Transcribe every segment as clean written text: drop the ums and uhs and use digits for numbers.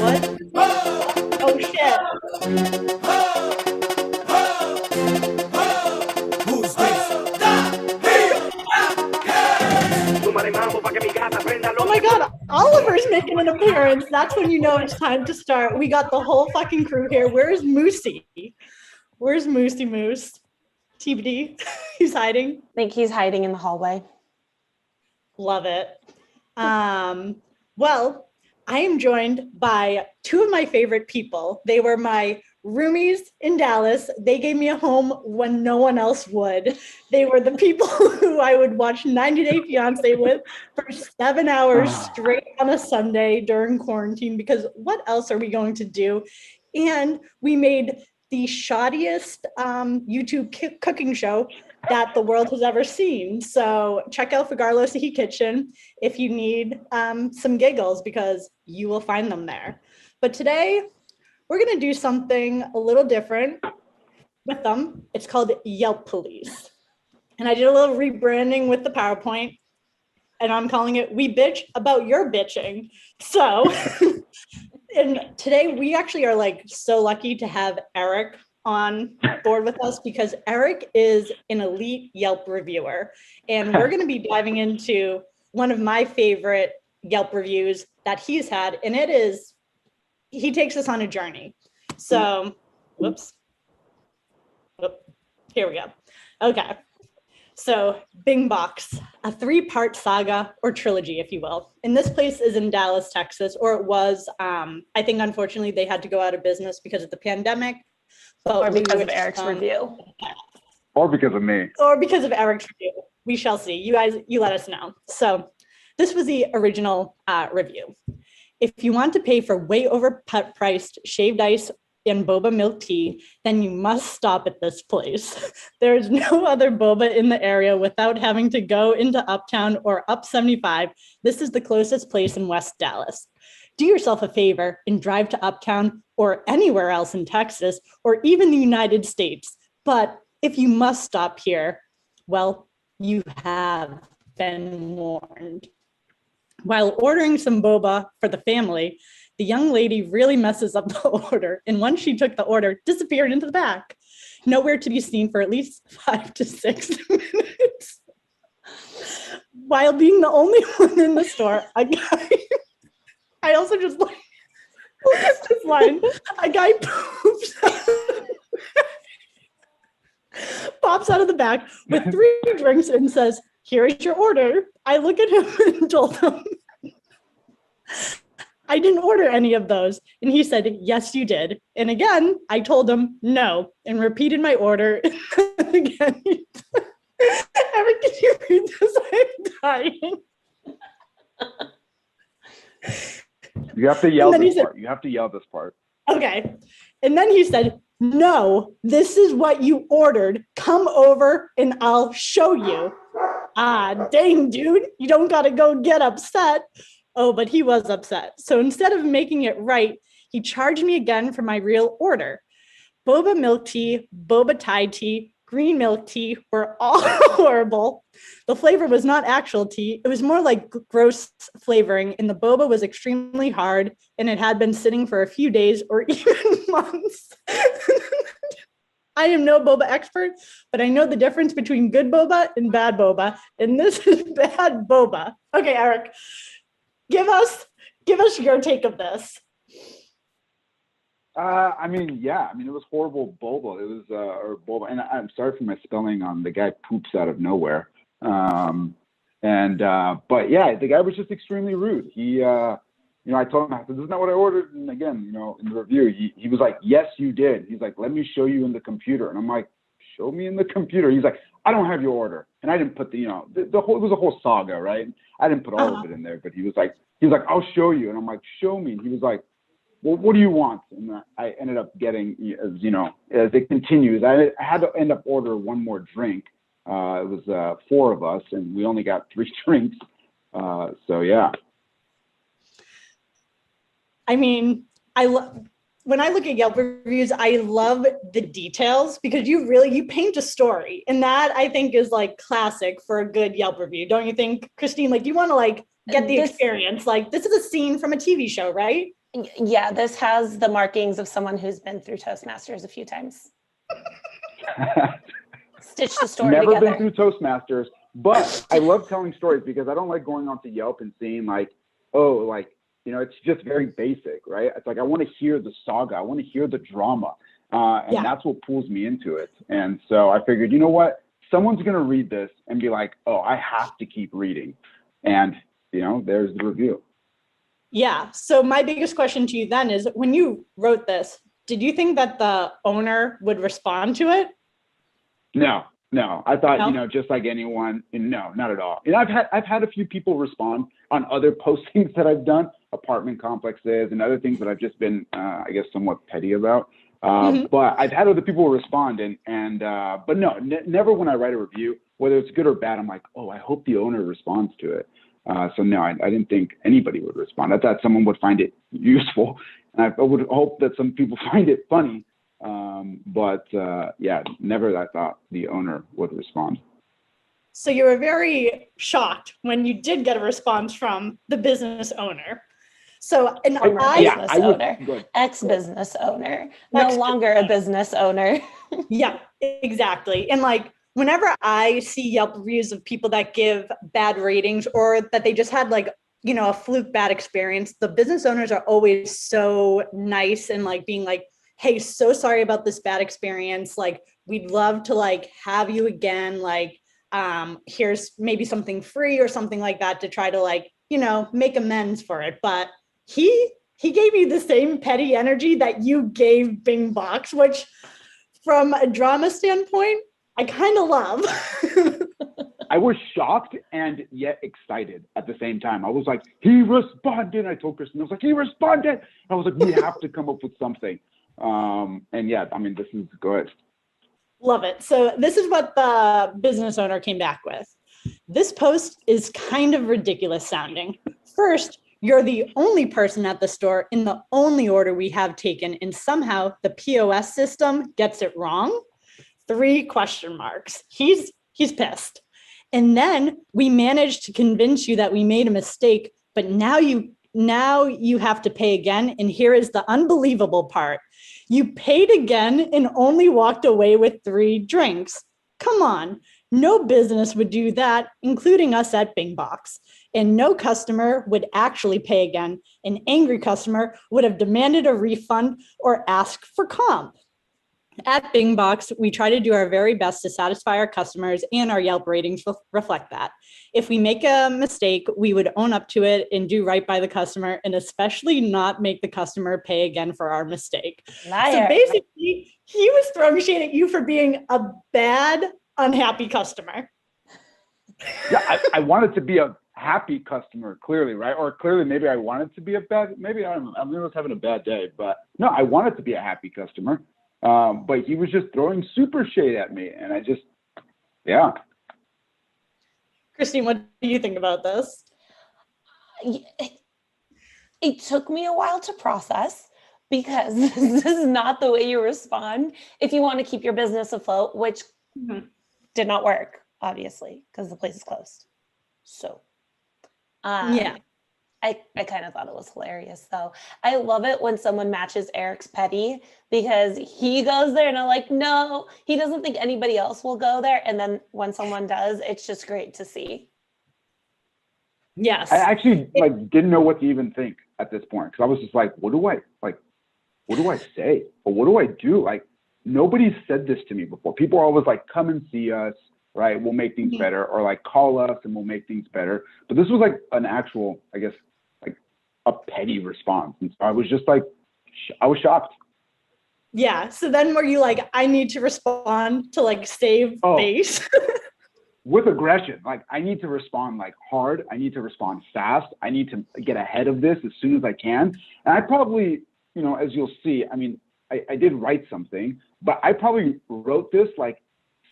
What? Oh shit. Who's this? Oh my god, Oliver's making an appearance. That's when you know it's time to start. We got the whole fucking crew here. Where's Moosey? Where's Moosey Moose? TBD. He's hiding. I think he's hiding in the hallway. Love it. Well, I am joined by two of my favorite people. They were my roomies in Dallas. They gave me a home when no one else would. They were the people who I would watch 90 Day Fiance with for 7 hours straight on a Sunday during quarantine, because what else are we going to do? And we made the shoddiest YouTube cooking show that the world has ever seen. So check out Figarlo's Kitchen if you need some giggles, because you will find them there. But today we're gonna do something a little different with them. It's called Yelp Police. And I did a little rebranding with the PowerPoint, and I'm calling it We Bitch About Your Bitching. So, and today we actually are like so lucky to have Eric on board with us, because Eric is an elite Yelp reviewer, and we're going to be diving into one of my favorite Yelp reviews that he's had, and it is, he takes us on a journey. So, whoops. Here we go. Okay. So Bingbox, a 3-part saga or trilogy, if you will. And this place is in Dallas, Texas, or it was. I think, unfortunately, they had to go out of business because of the pandemic. Or because of Eric's review. Or because of me. Or because of Eric's review. We shall see. You guys, you let us know. So this was the original review. If you want to pay for way overpriced shaved ice and boba milk tea, then you must stop at this place. There is no other boba in the area without having to go into Uptown or up 75. This is the closest place in West Dallas. Do yourself a favor and drive to Uptown or anywhere else in Texas or even the United States. But if you must stop here, well, you have been warned. While ordering some boba for the family, the young lady really messes up the order, and once she took the order, disappeared into the back. Nowhere to be seen for at least 5 to 6 minutes. While being the only one in the store, a guy, I also just like this line, a guy pops out of the back with 3 drinks and says, "Here is your order." I look at him and told him, "I didn't order any of those." And he said, "Yes, you did." And again, I told him no and repeated my order. Again, Eric, can you read this? I'm dying. You have to yell this part. You have to yell this part. Okay. And then he said, "No, this is what you ordered. Come over and I'll show you." Ah, dang, dude, you don't got to go get upset. Oh, but he was upset. So instead of making it right, he charged me again for my real order. Boba milk tea, boba Thai tea, green milk tea were all horrible. The flavor was not actual tea. It was more like gross flavoring, and the boba was extremely hard, and it had been sitting for a few days or even months. I am no boba expert, but I know the difference between good boba and bad boba, and this is bad boba. Okay, Eric, give us your take of this. I mean, it was horrible boba. It was, or boba, and I'm sorry for my spelling on the guy poops out of nowhere. But yeah, the guy was just extremely rude. He, I told him, I said, "This is not what I ordered." And again, in the review, he was like, "Yes, you did." He's like, "Let me show you in the computer." And I'm like, "Show me in the computer." He's like, "I don't have your order." And I didn't put the whole, it was a whole saga, right? I didn't put all of it in there, but he was like, "I'll show you." And I'm like, "Show me." And he was like, "Well, what do you want?" And I ended up getting, as it continues, I had to end up ordering one more drink. It was 4 of us, and we only got 3 drinks. So yeah. I mean, when I look at Yelp reviews, I love the details, because you paint a story, and that I think is like classic for a good Yelp review, don't you think, Christine? Like, you want to like get the experience. Like, this is a scene from a TV show, right? Yeah, this has the markings of someone who's been through Toastmasters a few times. Stitch the story Never together. been through Toastmasters, but I love telling stories because I don't like going onto Yelp and seeing like, oh, like, you know, it's just very basic, right? It's like, I want to hear the saga. I want to hear the drama. And that's what pulls me into it. And so I figured, you know what? Someone's going to read this and be like, oh, I have to keep reading. And, you know, there's the review. Yeah. So my biggest question to you then is, when you wrote this, did you think that the owner would respond to it? No. I thought, No? you know, just like anyone, no, not at all. And I've had a few people respond on other postings that I've done, apartment complexes and other things that I've just been, I guess, somewhat petty about. But I've had other people respond but no, never when I write a review, whether it's good or bad, I'm like, oh, I hope the owner responds to it. So no, I didn't think anybody would respond. I thought someone would find it useful, and I would hope that some people find it funny. Yeah, never I thought the owner would respond. So you were very shocked when you did get a response from the business owner. So, and ex-business owner, no longer a business owner. Yeah, exactly. And like, whenever I see Yelp reviews of people that give bad ratings or that they just had like, you know, a fluke bad experience, the business owners are always so nice and like being like, hey, so sorry about this bad experience. Like, we'd love to like have you again. Like, here's maybe something free or something like that to try to like, you know, make amends for it. But he gave you the same petty energy that you gave Bingbox, which from a drama standpoint, I kind of love. I was shocked and yet excited at the same time. I was like, he responded. I told Kristen, I was like, he responded. I was like, we have to come up with something. And yeah, I mean, this is good. Love it. So this is what the business owner came back with. This post is kind of ridiculous sounding. First, you're the only person at the store in the only order we have taken, and somehow the POS system gets it wrong. 3 question marks. He's pissed. And then we managed to convince you that we made a mistake, but now you have to pay again. And here is the unbelievable part. You paid again and only walked away with 3 drinks. Come on. No business would do that, including us at Bingbox. And no customer would actually pay again. An angry customer would have demanded a refund or asked for comp. At Bingbox, we try to do our very best to satisfy our customers, and our Yelp ratings reflect that. If we make a mistake, we would own up to it and do right by the customer, and especially not make the customer pay again for our mistake. Liar. So basically, he was throwing shade at you for being a bad, unhappy customer. Yeah, I wanted to be a happy customer, clearly, right? Or clearly, maybe I wanted to be maybe I was having a bad day, but no, I wanted to be a happy customer. But he was just throwing super shade at me, and I just, yeah. Christine, what do you think about this? It took me a while to process, because this is not the way you respond if you want to keep your business afloat, which did not work, obviously, because the place is closed. So, yeah. I kind of thought it was hilarious, though. I love it when someone matches Eric's petty, because he goes there and I'm like, no, he doesn't think anybody else will go there. And then when someone does, it's just great to see. Yes. I actually didn't know what to even think at this point, because I was just like, what do I say? Or what do I do? Like, nobody's said this to me before. People are always like, come and see us, right? We'll make things better, or like call us and we'll make things better. But this was like an actual, I guess, like a petty response. And so I was just like, I was shocked. Yeah. So then were you like, I need to respond to like save face? With aggression. Like, I need to respond like hard. I need to respond fast. I need to get ahead of this as soon as I can. And I probably, you know, as you'll see, I mean, I did write something, but I probably wrote this like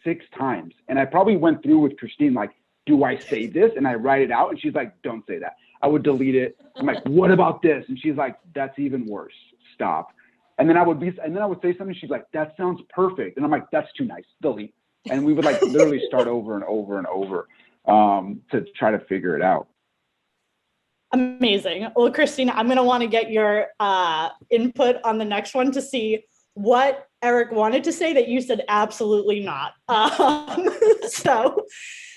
6 times. And I probably went through with Christine, like, do I say this? And I write it out. And she's like, don't say that. I would delete it. I'm like, what about this? And she's like, that's even worse. Stop. And then I would say something. She's like, that sounds perfect. And I'm like, that's too nice. Delete. And we would like literally start over and over and over to try to figure it out. Amazing. Well, Christina, I'm going to want to get your input on the next one to see what Eric wanted to say that you said absolutely not. So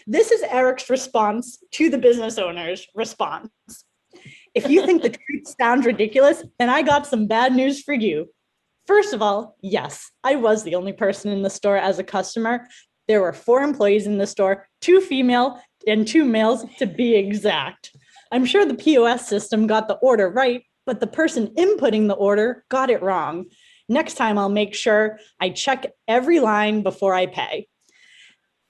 this is Eric's response to the business owner's response. If you think the truth sounds ridiculous, then I got some bad news for you. First of all, yes, I was the only person in the store as a customer. There were 4 employees in the store, 2 female and 2 males to be exact. I'm sure the POS system got the order right, but the person inputting the order got it wrong. Next time, I'll make sure I check every line before I pay.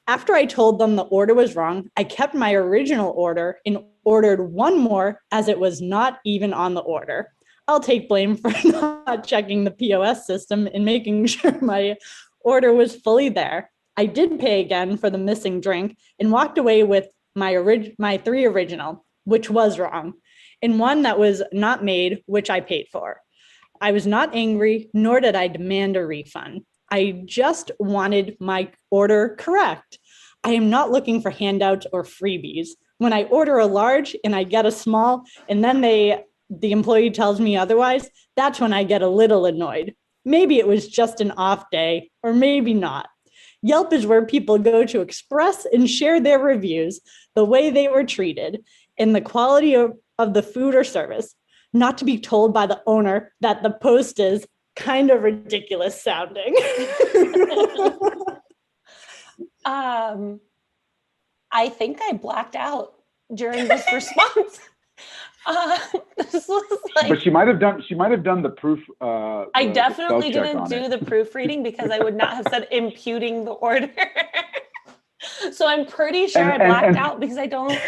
After I told them the order was wrong, I kept my original order and ordered 1 more as it was not even on the order. I'll take blame for not checking the POS system and making sure my order was fully there. I did pay again for the missing drink and walked away with my 3 original, which was wrong, and 1 that was not made, which I paid for. I was not angry, nor did I demand a refund. I just wanted my order correct. I am not looking for handouts or freebies. When I order a large and I get a small, and then the employee tells me otherwise, that's when I get a little annoyed. Maybe it was just an off day, or maybe not. Yelp is where people go to express and share their reviews, the way they were treated, and the quality of the food or service, not to be told by the owner that the post is kind of ridiculous sounding. I think I blacked out during this response. This was like, But she might have done the proof. I definitely didn't do the proofreading because I would not have said imputing the order. So I'm pretty sure I blacked out because I don't.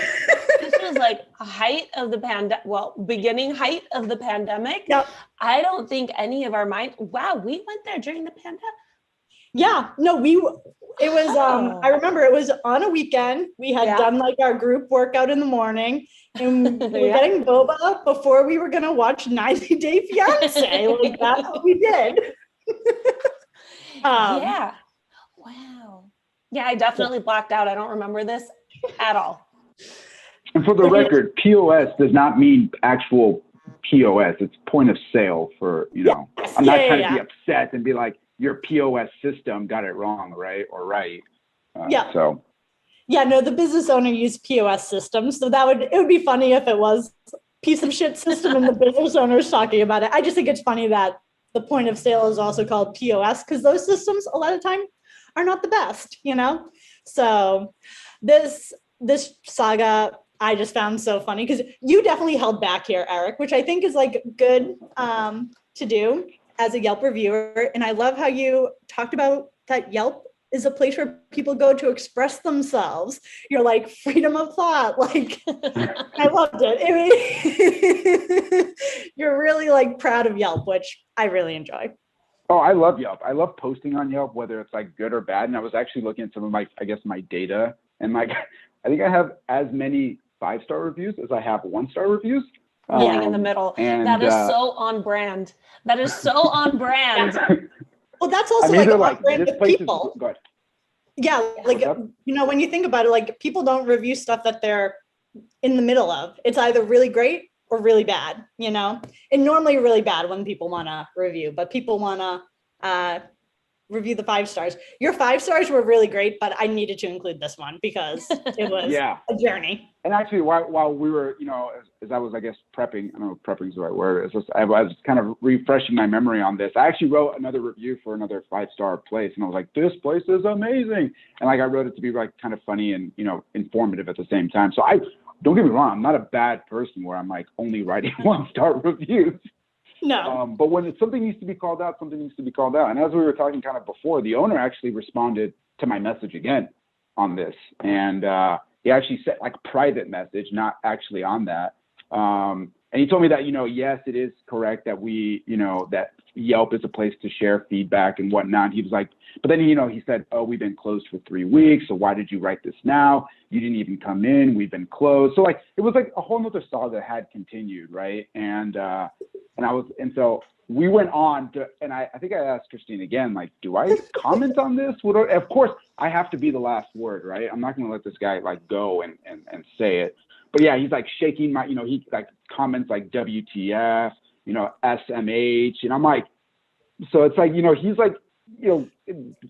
This was like a height of the beginning height of the pandemic. Yep. I don't think any of our mind. Wow, we went there during the pandemic. Yeah, no, it was, I remember it was on a weekend. We had done like our group workout in the morning, and we were getting boba before we were going to watch 90 Day Fiance. Like, that's what we did. Yeah. Wow. Yeah, I definitely blacked out. I don't remember this at all. And for the record, POS does not mean actual POS. It's point of sale for, I'm not trying to be upset and be like, your POS system got it wrong, right? Or right. So. Yeah, no, the business owner used POS systems. So it would be funny if it was piece of shit system and the business owner is talking about it. I just think it's funny that the point of sale is also called POS because those systems a lot of time are not the best, So this saga I just found so funny because you definitely held back here, Eric, which I think is like good to do as a Yelp reviewer. And I love how you talked about that Yelp is a place where people go to express themselves. You're like freedom of thought. Like, I loved it. You're really like proud of Yelp, which I really enjoy. Oh, I love Yelp. I love posting on Yelp, whether it's like good or bad. And I was actually looking at some of my data, and like, I think I have as many 5-star reviews as I have 1-star reviews. Meeting in the middle. And that is so on brand. That is so on brand. Well, that's also on brand with people. Yeah, like, when you think about it, like people don't review stuff that they're in the middle of. It's either really great or really bad, and normally really bad when people want to review, but people want to review the 5 stars. Your 5 stars were really great, but I needed to include this one because it was a journey. And actually, while we were, as I was, I guess, prepping, I don't know if prepping is the right word. I was kind of refreshing my memory on this. I actually wrote another review for another 5-star place, and I was like, this place is amazing. And like, I wrote it to be like kind of funny and, informative at the same time. So don't get me wrong, I'm not a bad person where I'm like only writing 1-star reviews. No. But when something needs to be called out, something needs to be called out. And as we were talking kind of before, the owner actually responded to my message again on this. And he actually sent like private message, not actually on that. And he told me that, yes, it is correct that that Yelp is a place to share feedback and whatnot. He was like, but then, he said, oh, we've been closed for 3 weeks. So why did you write this now? You didn't even come in. We've been closed. So like, it was like a whole nother saga had continued. Right. And so we went on to, and I think I asked Christine again, like, do I comment on this? Of course I have to be the last word, right? I'm not going to let this guy like go and say it. but yeah, he's like shaking my, he like comments like WTF, SMH. And I'm like, so it's like, he's like,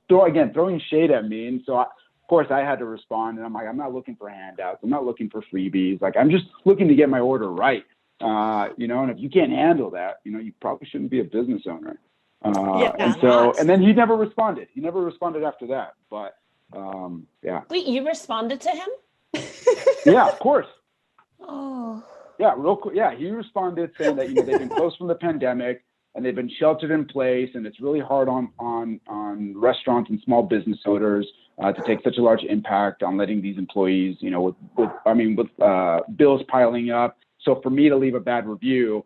throwing shade at me. And so, of course, I had to respond. And I'm like, I'm not looking for handouts. I'm not looking for freebies. Like, I'm just looking to get my order right. And if you can't handle that, you probably shouldn't be a business owner. And then he never responded. He never responded after that. But yeah. Wait, you responded to him? Yeah, of course. Oh. Yeah, real quick. Yeah, he responded saying that they've been closed from the pandemic and they've been sheltered in place, and it's really hard on restaurants and small business owners to take such a large impact on letting these employees, with bills piling up. So for me to leave a bad review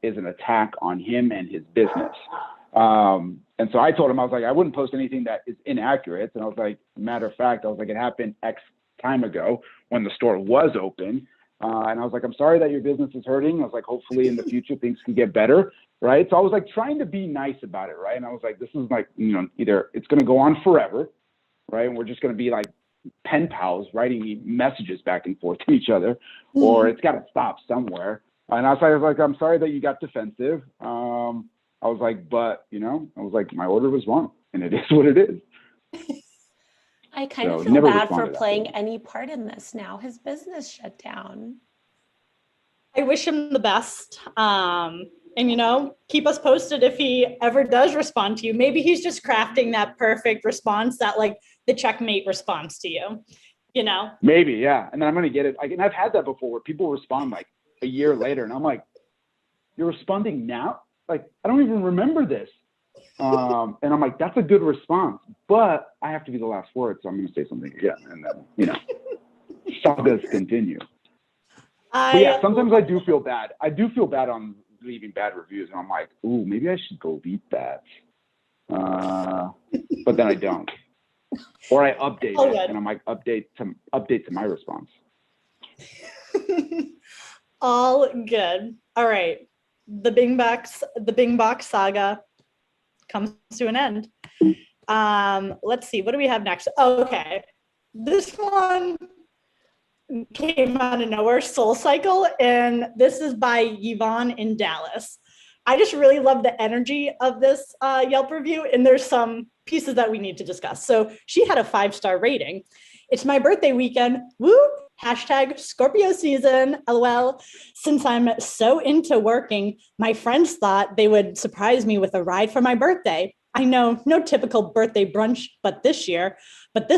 is an attack on him and his business. And so I told him, I was like, I wouldn't post anything that is inaccurate. And I was like, matter of fact, I was like, it happened X time ago when the store was open. And I was like, I'm sorry that your business is hurting. I was like, hopefully in the future things can get better. Right. So I was like trying to be nice about it. Right. And I was like, this is like, either it's going to go on forever. Right. And we're just going to be like pen pals writing messages back and forth to each other, or it's got to stop somewhere. And I was like, I'm sorry that you got defensive. I was like, but, I was like, my order was wrong and it is what it is. I kind of feel bad for playing any part in this now. His business shut down. I wish him the best. And, keep us posted if he ever does respond to you. Maybe he's just crafting that perfect response, that like the checkmate response to you, Maybe, yeah. And then I'm going to get it. And I've had that before where people respond like a year later and I'm like, you're responding now? Like, I don't even remember this. And I'm like, that's a good response, but I have to be the last word. So I'm going to say something again. And then, sagas continue. But yeah, sometimes I do feel bad. I do feel bad on leaving bad reviews. And I'm like, ooh, maybe I should go leave that. But then I don't. Or I update it and I'm like, update to my response. All good. All right. The Bingbox saga comes to an end. Let's see. What do we have next? Okay. This one came out of nowhere, Soul Cycle, and this is by Yvonne in Dallas. I just really love the energy of this Yelp review, and there's some pieces that we need to discuss. So she had a 5-star rating. It's my birthday weekend. Woo! Hashtag Scorpio season, LOL. Since I'm so into working, my friends thought they would surprise me with a ride for my birthday. I know, no typical birthday brunch, but this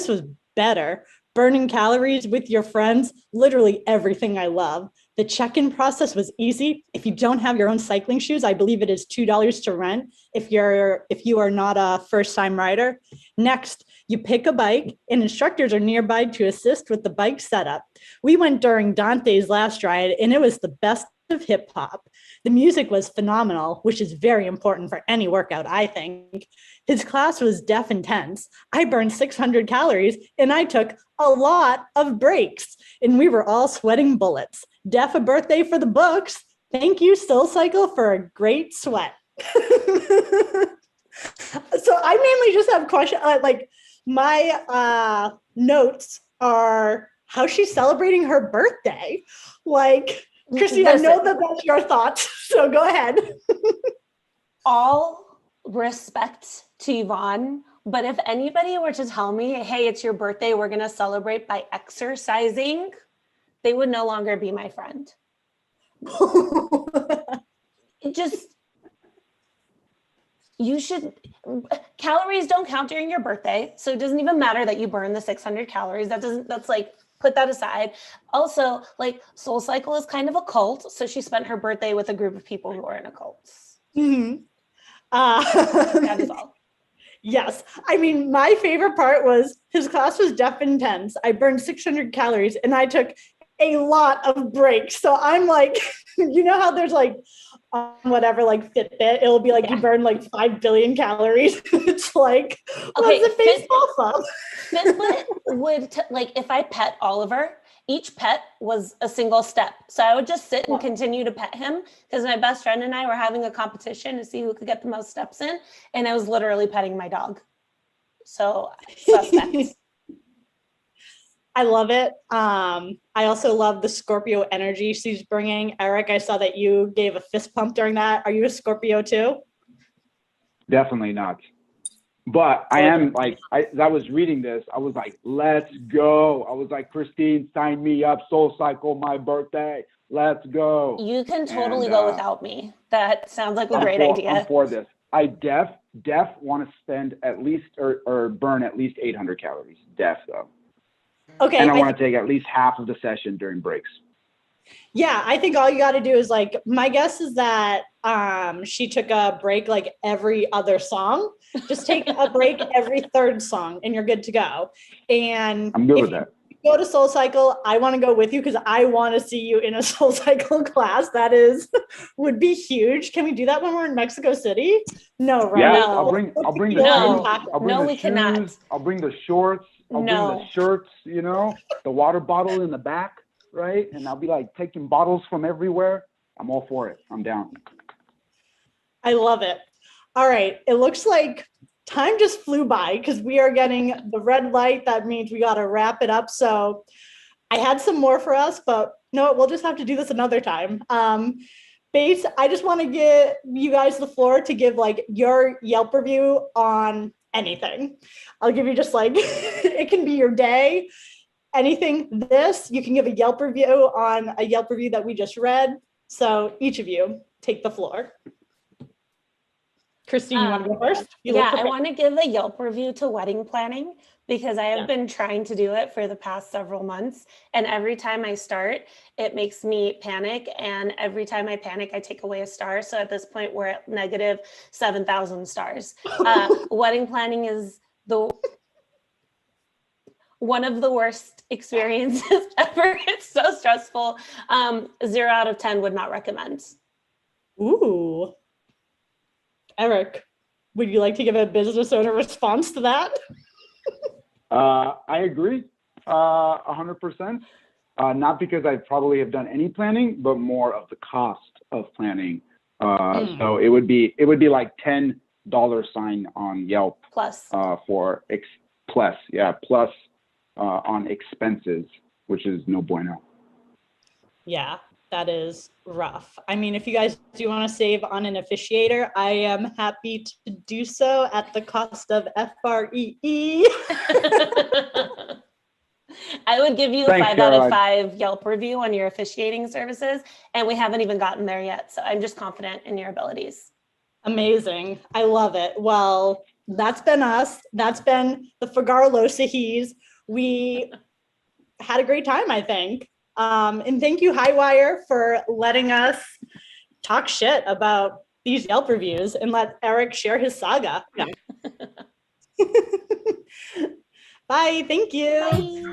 was better. Burning calories with your friends, literally everything I love. The check-in process was easy. If you don't have your own cycling shoes, I believe it is $2 to rent if you are not a first-time rider. Next, you pick a bike and instructors are nearby to assist with the bike setup. We went during Dante's last ride and it was the best of hip hop. The music was phenomenal, which is very important for any workout, I think. His class was deaf intense. I burned 600 calories and I took a lot of breaks and we were all sweating bullets. Def a birthday for the books. Thank you, Soul Cycle, for a great sweat. So I mainly just have questions, my notes are how she's celebrating her birthday. Like, Christine, I know that that's your thoughts, so go ahead. All respect to Yvonne, but if anybody were to tell me, hey, it's your birthday, we're going to celebrate by exercising, they would no longer be my friend. Calories don't count during your birthday. So it doesn't even matter that you burn the 600 calories. That's like, put that aside. Also, like, Soul Cycle is kind of a cult. So she spent her birthday with a group of people who are in a cult. Mm-hmm. That is all. Yes. I mean, my favorite part was his class was deaf intense. I burned 600 calories and I took a lot of breaks. So I'm like, you know how there's like, whatever, like Fitbit, it'll be like you burn like 5 billion calories. It's like, what's the baseball club? Fitbit would, if I pet Oliver, each pet was a single step. So I would just sit and continue to pet him because my best friend and I were having a competition to see who could get the most steps in. And I was literally petting my dog. So suspect. I love it. I also love the Scorpio energy she's bringing. Eric, I saw that you gave a fist pump during that. Are you a Scorpio too? Definitely not. But I am like, as I was reading this, I was like, let's go. I was like, Christine, sign me up. Soul Cycle, my birthday. Let's go. You can totally And, go without me. That sounds like a great idea. I'm for this. I def want to spend at least or burn at least 800 calories. Def though. Okay. And I want to take at least half of the session during breaks. Yeah, I think all you got to do is like, my guess is that she took a break like every other song. Just take a break every third song and you're good to go. And I'm good with that. Go to Soul Cycle, I want to go with you because I want to see you in a Soul Cycle class. That would be huge. Can we do that when we're in Mexico City? No, right? Yeah, No. I'll bring the No. shoes. I'll bring No, the we shoes. cannot. I'll bring the shorts. I'll bring the shirts, you know, the water bottle in the back, right? And I'll be like taking bottles from everywhere. I'm all for it. I'm down. I love it. All right. It looks like time just flew by because we are getting the red light. That means we got to wrap it up. So I had some more for us, but no, we'll just have to do this another time. Base, I just want to give you guys the floor to give like your Yelp review on anything. I'll give you just like, it can be your day, anything you can give a Yelp review on a Yelp review that we just read. So each of you take the floor. Christine, you want to go first? I want to give a Yelp review to wedding planning because I have been trying to do it for the past several months. And every time I start, it makes me panic. And every time I panic, I take away a star. So at this point, we're at negative 7,000 stars. Wedding planning is one of the worst experiences ever. It's so stressful. 0 out of 10 would not recommend. Ooh. Eric, would you like to give a business owner response to that? I agree 100%. Not because I probably have done any planning, but more of the cost of planning. So it would be like $10 sign on Yelp plus plus on expenses, which is no bueno. Yeah, that is rough. I mean, if you guys do want to save on an officiator, I am happy to do so at the cost of FREE. I would give you a 5 out of 5 Yelp review on your officiating services, and we haven't even gotten there yet. So I'm just confident in your abilities. Amazing. I love it. Well, that's been us. That's been the Fagara Losahis. We had a great time, I think. And thank you, Highwire, for letting us talk shit about these Yelp reviews and let Eric share his saga. Yeah. Bye. Thank you. Bye.